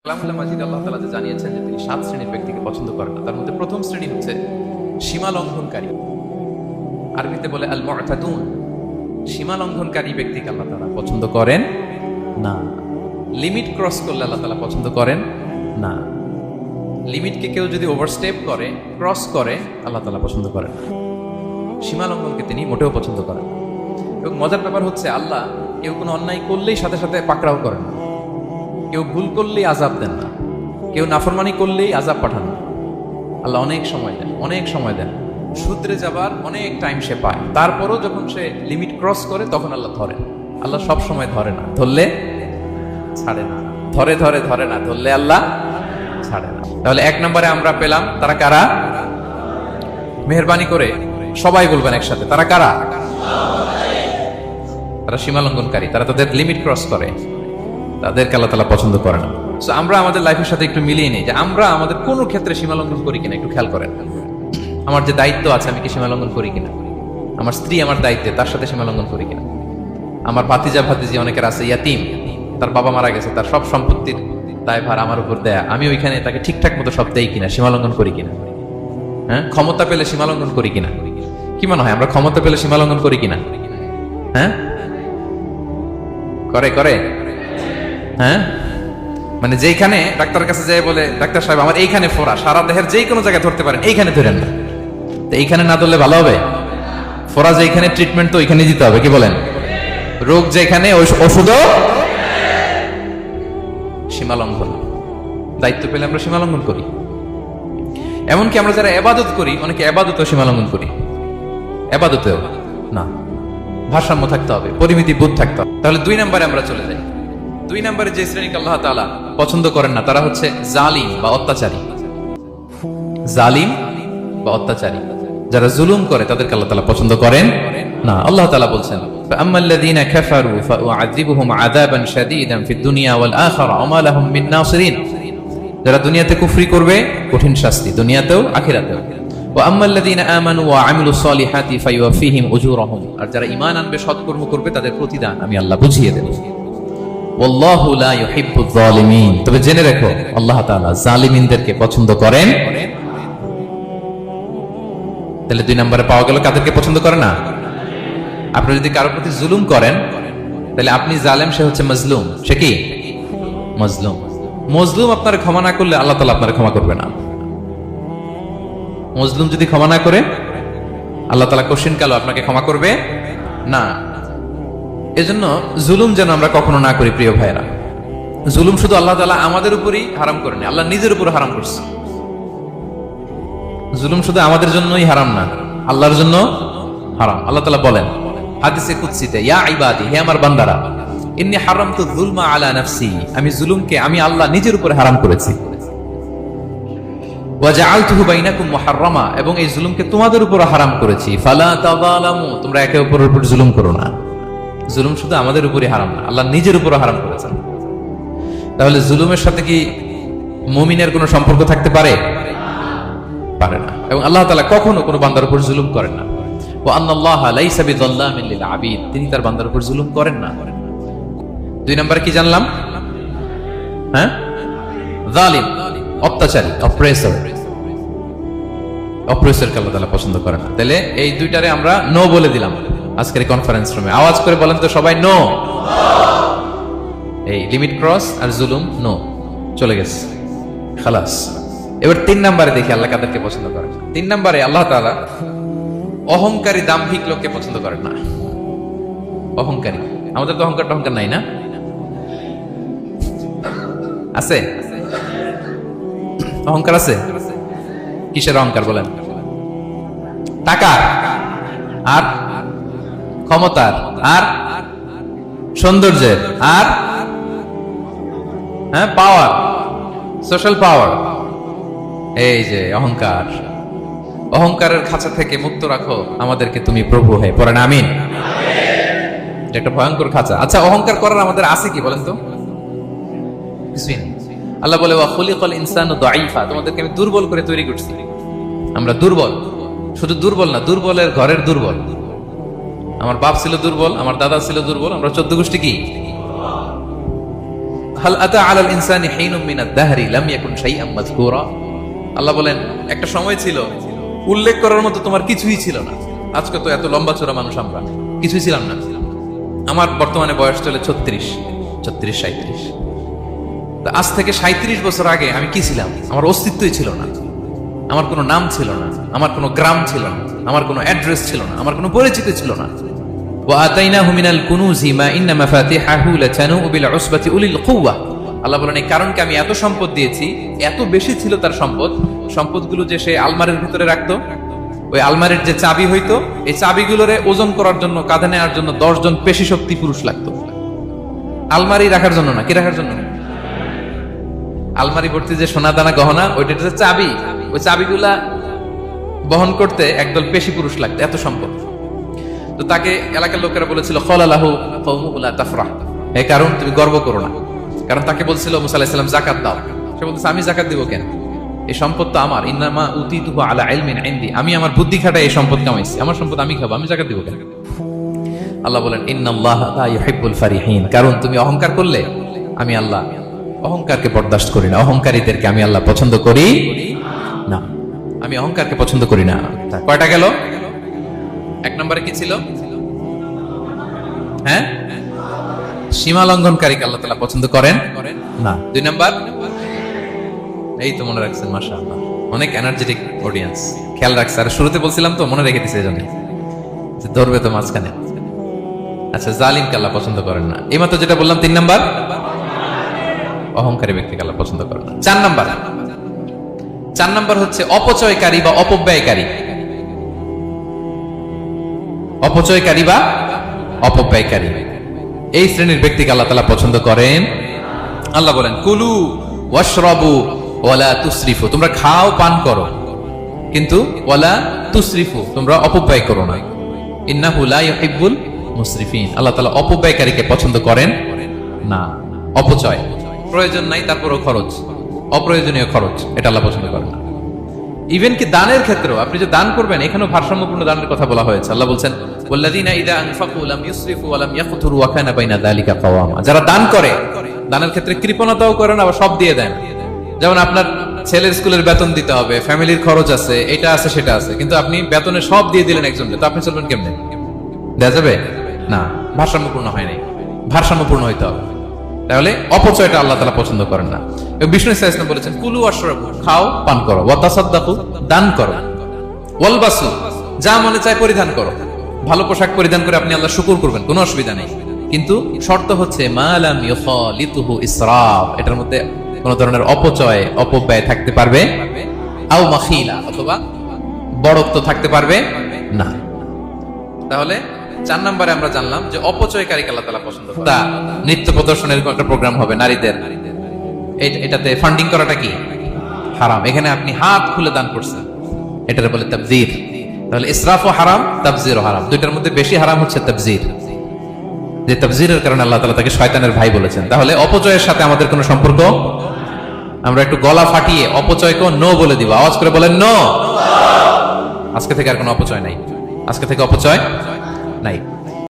কালামুল্লাহ মাজিদ আল্লাহ তাআলা যে জানিয়েছেন যে তিনি 7 শ্রেণীর ব্যক্তিকে পছন্দ করেন না, তার মধ্যে প্রথম শ্রেণী হচ্ছে সীমা লঙ্ঘনকারী। আরবিতে বলে আল মুআতাদুন। সীমা লঙ্ঘনকারী ব্যক্তিকে আল্লাহ তাআলা পছন্দ করেন না। লিমিট ক্রস করলে আল্লাহ তাআলা পছন্দ করেন না। লিমিটকে কেউ যদি ওভারস্টেপ করে, ক্রস করে, আল্লাহ তাআলা পছন্দ করেন না। সীমা লঙ্ঘনকে তিনি মোটেও পছন্দ করেন না। এবং মজার ব্যাপার হচ্ছে আল্লাহ কেউ কোনো অন্যায় করলেই সাথে সাথে পাকড়াও করেন না। কেউ ভুল করলেই আযাব দেন না, কেউ নাফরমানি করলেই আযাব পাঠান না। আল্লাহ অনেক সময় দেন, অনেক সময় দেন, শুধরে যাবার অনেক টাইম সে পায়। তারপরও যখন সে লিমিট ক্রস করে তখন আল্লাহ ধরেন। আল্লাহ সব সময় ধরে না, ধরলে ছাড়ে না, ধরে ধরে ধরে না, ধরলে আল্লাহ ছাড়ে না। তাহলে 1 নম্বরে আমরা পেলাম তারা কারা? মেহেরবানি করে সবাই বলবেন একসাথে, তারা কারা? তারা সীমা লঙ্ঘনকারী, তারা তাদের লিমিট ক্রস করে, তাদেরকে আল্লাহ তাআলা পছন্দ করে না। সো আমরা আমাদের লাইফের সাথে একটু মিলিয়ে নিই যে আমরা আমাদের কোন ক্ষেত্রে সীমা লঙ্ঘন করি কিনা একটু খেয়াল করেন। আমার যে দায়িত্ব আছে আমি কি সীমা লঙ্ঘন করি কিনা? আমার স্ত্রী আমার দায়িত্বে, তার সাথে সীমা লঙ্ঘন করি কিনা? আমার ভাতিজা ভাতিজি অনেকের আছে ইয়াতিম, তার বাবা মারা গেছে, তার সব সম্পত্তির দায়ভার আমার উপর দেয়া, আমি ওইখানে তাকে ঠিকঠাক মতো সব দেই কিনা, সীমা লঙ্ঘন করি কিনা? হ্যাঁ, ক্ষমতা পেলে সীমা লঙ্ঘন করি কিনা? কি মনে হয় আমরা ক্ষমতা পেলে সীমা লঙ্ঘন করি কিনা? হ্যাঁ, করে করে হ্যাঁ, মানে যেখানে ডাক্তারের কাছে যাই বলে ডাক্তার সাহেব আমার এইখানে ফোড়া, সারা দেহের যেই কোনো জায়গায় ধরতে পারেন, এইখানে ধরেন না, তো এইখানে না ধরলে ভালো হবে? ফোড়া যেখানে, ট্রিটমেন্ট তো ওইখানে দিতে হবে, কি বলেন? রোগ যেখানে ওষুধও। সীমা লঙ্ঘন, দায়িত্ব পেলে আমরা সীমা লঙ্ঘন করি। এমনকি আমরা যারা ইবাদত করি, অনেকে ইবাদতেও সীমা লঙ্ঘন করি। ইবাদতেও না, ভারসাম্য থাকতে হবে, পরিমিতি বোধ থাকতে হবে। তাহলে 2 নম্বরে আমরা চলে যাই। 2 নম্বরে যে শ্রেণীকে আল্লাহ তাআলা পছন্দ করেন না তারা হচ্ছে জালিম বা অত্যাচারী। জালিম বা অত্যাচারী, যারা জুলুম করে তাদেরকে আল্লাহ তাআলা পছন্দ করেন না। আল্লাহ তাআলা বলছেন ফাআম্মাল্লাযীনা কাফারু ফাউআযিবুহুম আযাবান শাদীদান ফিদ দুনিয়া ওয়াল আখিরা ওয়া মা লাহুম মিন নাসিরিন। যারা দুনিয়াতে কুফরি করবে কঠিন শাস্তি দুনিয়াতেও আখিরাতেও। ওয়া আম্মাল্লাযীনা আমানু ওয়া আমিলুস সলিহাতি ফায়ুওয়াফিহিম উজুরাহুম। আর যারা ঈমান আনবে, সৎকর্ম করবে, তাদের প্রতিদান আমি আল্লাহ বুঝিয়ে দেব। ওয়াল্লাহু লা ইউহিব্বুয যালিমিন। তবে জেনে রাখো আল্লাহ তাআলা জালিমিনদেরকে পছন্দ করেন। তাহলে 2 নম্বরে পাওয়া গেল কাদেরকে পছন্দ করে না? আপনি যদি কারোর প্রতি জুলুম করেন তাহলে আপনি জালেম, সে হচ্ছে মাজলুম। সে কি? মাজলুম। মজলুম আপনার ক্ষমা না করলে আল্লাহ তাআলা আপনার ক্ষমা করবে না। মজলুম যদি ক্ষমা না করে আল্লাহ তাআলা কঠিন কালো আপনাকে ক্ষমা করবে না। এজন্য জুলুম যেন আমরা কখনো না করি প্রিয় ভাইরা। জুলুম শুধু আল্লাহ তাআলা আমাদের উপরই হারাম করেনি, আল্লাহ নিজের উপর হারাম করছে। জুলুম শুধু আমাদের জন্যই হারাম না, আল্লাহর জন্য হারাম। আল্লাহ তাআলা বলেন হাদিসে কুদসিতে, ইয়া ইবাদি, হে আমার বান্দারা, ইন্নী হারামতু যুলমা আলা নাফসি, আমি জুলুমকে আমি আল্লাহ নিজের উপর হারাম করেছি। ওয়া জাআলতুহু বাইনাকুম মুহাররামা, এবং এই জুলুমকে তোমাদের উপর হারাম করেছি। ফালা তাযালামু, তোমরা একে অপরের উপর জুলুম করো না। জুলুম শুধু আমাদের উপরই হারাম না, আল্লাহ নিজের উপর হারাম করেছেন। তাহলে জুলুমের সাথে কি মুমিনের কোনো সম্পর্ক থাকতে পারে? পারে না। এবং আল্লাহ তাআলা কখনো কোনো বান্দার উপর জুলুম করেন না। ওয়া আন্নাল্লাহা লাইসা বিযাল্লামিন লিল আবিদ, তিনি তার বান্দার উপর জুলুম করেন না। 2 নম্বরে কি জানলাম? হ্যাঁ, জালিম, অত্যাচারী, অপ্রেসর। অপ্রেসরকে আল্লাহ তাআলা পছন্দ করেন না। তাহলে এই 2টারে আমরা নো বলে দিলাম আজকের কনফারেন্স রুমে। আওয়াজ করে বলেন তো সবাই, নো। এই লিমিট ক্রস আর জুলুম, নো, চলে গেছে, খালাস। এবার 3 নম্বরে দেখি আল্লাহ কাদেরকে পছন্দ করেন। 3 নম্বরে আল্লাহ তাআলা অহংকারী, দাম্ভিক লোককে পছন্দ করেন না। অহংকারী, আমাদের তো অহংকার টহংকার নাই না? আছে? অহংকার আছে? কিসের অহংকার বলেন? টাকা আর ক্ষমতার আর সৌন্দর্যের আর হ্যাঁ পাওয়ার, সোশ্যাল পাওয়ার। এই যে অহংকার, অহংকারের খাঁচা থেকে মুক্ত রাখো আমাদেরকে তুমি প্রভু হয়ে, পড়েন আমিন। এটা একটা ভয়ঙ্কর খাঁচা। আচ্ছা, অহংকার করার আমাদের আছে কি বলেন তো? কিছুই নেই। আল্লাহ বলে ওয়া খুলিকাল ইনসানু দাঈফা, তোমাদেরকে আমি দুর্বল করে তৈরি করছি। আমরা দুর্বল, শুধু দুর্বল না, দুর্বলের ঘরের দুর্বল। আমার বাপ ছিল দুর্বল, আমার দাদা ছিল দুর্বল, আমরা 14 গোষ্ঠী কি হাল আতা আলাল ইনসানি হিনুম মিনাদ দাহরি লাম ইয়াকুন শাইআম মাযকুরা। আল্লাহ বলেন একটা সময় ছিল উল্লেখ করার মতো তোমার কিছুই ছিল না। আজকে তো এত লম্বা চড়া মানুষ, আমরা কিছুই ছিলাম না। আমার বর্তমানে বয়স চলে 36, 37। আজ থেকে 37 বছর আগে আমি কি ছিলাম? আমার অস্তিত্বই ছিল না, আমার কোনো নাম ছিল না, আমার কোনো গ্রাম ছিল না, আমার কোনো অ্যাড্রেস ছিল না, আমার কোনো পরিচিতি ছিল না। ওয়া আতাইনাহু মিনাল কুনুজি মা ইন্না মাফাতিহাহু লাতানু বিল উসবাতি উলিল কুওয়া। আল্লাহ বলেন এই কারণকে আমি এত সম্পদ দিয়েছি, এত বেশি ছিল তার সম্পদগুলো যে সে আলমারির ভিতরে রাখতো, ওই আলমারির যে চাবি হইতো, এই চাবিগুলোরে ওজন করার জন্য, কাঁধে নেওয়ার জন্য 10 জন পেশি শক্তি পুরুষ লাগতো। আলমারি রাখার জন্য না, কি রাখার জন্য? আলমারি ভর্তি যে সোনা দানা গহনা, ওইটা যে চাবি, ওই চাবিগুলা বহন করতে একদল পেশি পুরুষ লাগতো, এত সম্পদ। তো তাকে এলাকার লোকেরা বলেছিল খলালাহু কওমুহু লা তাফরাহ, এই কারণ তুমি গর্ব করো না। কারণ তাকে বলছিল মুসা আলাইহিস সালাম যাকাত দাও, সে বলতেছে আমি যাকাত দিব কেন? এই সম্পদ তো আমার। ইন্নামা উতিতুহু আলা ইলমিন ইনদি, আমি আমার বুদ্ধি খাটায় এই সম্পদ কামাইছি, আমার সম্পদ আমি খাবো, আমি যাকাত দিব কেন? আল্লাহ বলেন ইন্নাল্লাহা লা ইউহিব্বুল ফারিহিন, কারণ তুমি অহংকার করলে আমি আল্লাহ অহংকারকে বরদাস্ত করি না, অহংকারীদেরকে আমি আল্লাহ পছন্দ করি না, আমি অহংকারকে পছন্দ করি না। কয়টা গেল? 1 নম্বরে কি ছিল? হ্যাঁ, সীমা লঙ্ঘনকারীকে আল্লাহ তাআলা পছন্দ করেন না। 2 নাম্বার, এই তো মনে রাখছেন, মাশাআল্লাহ, অনেক এনার্জেটিক অডিয়েন্স, খেয়াল রাখছে। আর শুরুতে বলছিলাম তো, মনে রেখে দিছে, এজন্য ধরবে তো মাঝখানে। আচ্ছা, জালিমকে আল্লাহ পছন্দ করেন না। এইমাত্র যেটা বললাম 3 নাম্বার, অহংকারী ব্যক্তিকে আল্লাহ পছন্দ করেন না। 4 নাম্বার হচ্ছে অপচয়কারী বা অপব্যয়কারী। অপচয়কারী বা অপব্যয়কারী, এই শ্রেণীর ব্যক্তিকে আল্লাহ তাআলা পছন্দ করেন। আল্লাহ বলেন কুলু ওয়াশরাবু ওয়ালা তুসরিফু, তোমরা খাও পান করো, কিন্তু ওয়ালা তুসরিফু, তোমরা অপব্যয় করো না। ইন্নাহু লা ইউহিব্বুল মুসরিফিন, আল্লাহ তাআলা অপব্যয়কারীকে পছন্দ করেন না। অপচয়, প্রয়োজন নাই তারপরও খরচ, অপ্রয়োজনীয় খরচ, এটা আল্লাহ পছন্দ করেন না। ইভেন কি দানের ক্ষেত্রেও, আপনি যে দান করবেন, এখানেও ভারসাম্যপূর্ণ দানের কথা বলা হয়েছে। আল্লাহ বলছেন ওয়াল্লাযীনা ইযা আনফাকু লাম ইউসরিফু ওয়া লাম ইয়াকতুরু ওয়া কানা বাইনা যালিকা কাওয়ামা, যারা দান করে, দানের ক্ষেত্রে কৃপণতাও করেন, আবার সব দিয়ে দেন। যেমন আপনার ছেলের স্কুলের বেতন দিতে হবে, ফ্যামিলির খরচ আছে, এটা আছে সেটা আছে, কিন্তু আপনি বেতনে সব দিয়ে দিলেন একজনকে, তো আপনি চলবেন কেমনে? দেয়া যাবে না, ভারসাম্যপূর্ণ হয় নাই, ভারসাম্যপূর্ণ হইতে হবে। তাহলে অপচয়টা আল্লাহ তাআলা পছন্দ করেন না। এবং বিষ্ণু সাল্লাল্লাহু আলাইহি ওয়াসাল্লাম বলেছেন কুলু ওয়াশরাবু, খাও পান করো, ওয়া তাসাদদাকু, দান করো, ওয়ালবাসু, যা মনে চায় পরিধান করো। ভালো পোশাক পরিধান করে আপনি আল্লাহ শুকর করবেন, কোনো অসুবিধা নেই, কিন্তু শর্ত হচ্ছে মা লাম ইউখালিতুহু ইসরাফ, এটার মধ্যে কোনো ধরনের অপচয় অপব্যয় থাকতে পারবে, আও মাখিলা, অথবা বড়ত্ব থাকতে পারবে না। তাহলে 4 নম্বরে আমরা জানলাম যে অপচয়কারীকে আল্লাহ তাআলা পছন্দ করেন। তা নৃত্য প্রদর্শনের একটা প্রোগ্রাম হবে নারীদের, এটাতে ফান্ডিং করাটা কি হারাম। এখানে আপনি হাত খুলে দান করছেন, এটারে বলে তাবযির। তাহলে ইসরাফও হারাম, তাবযিরও হারাম, দুইটার মধ্যে বেশি হারাম হচ্ছে তাবযির। যে তাবযিরের কারণে আল্লাহ তাআলা তাকে শয়তানের ভাই বলেছেন। তাহলে অপচয়ের সাথে আমাদের কোনো সম্পর্ক, আমরা একটু গলা ফাটিয়ে অপচয়কে নো বলে দিব, আওয়াজ করে বলেন নো। আজকে থেকে আর কোনো অপচয় নাই, আজকে থেকে অপচয় নাই।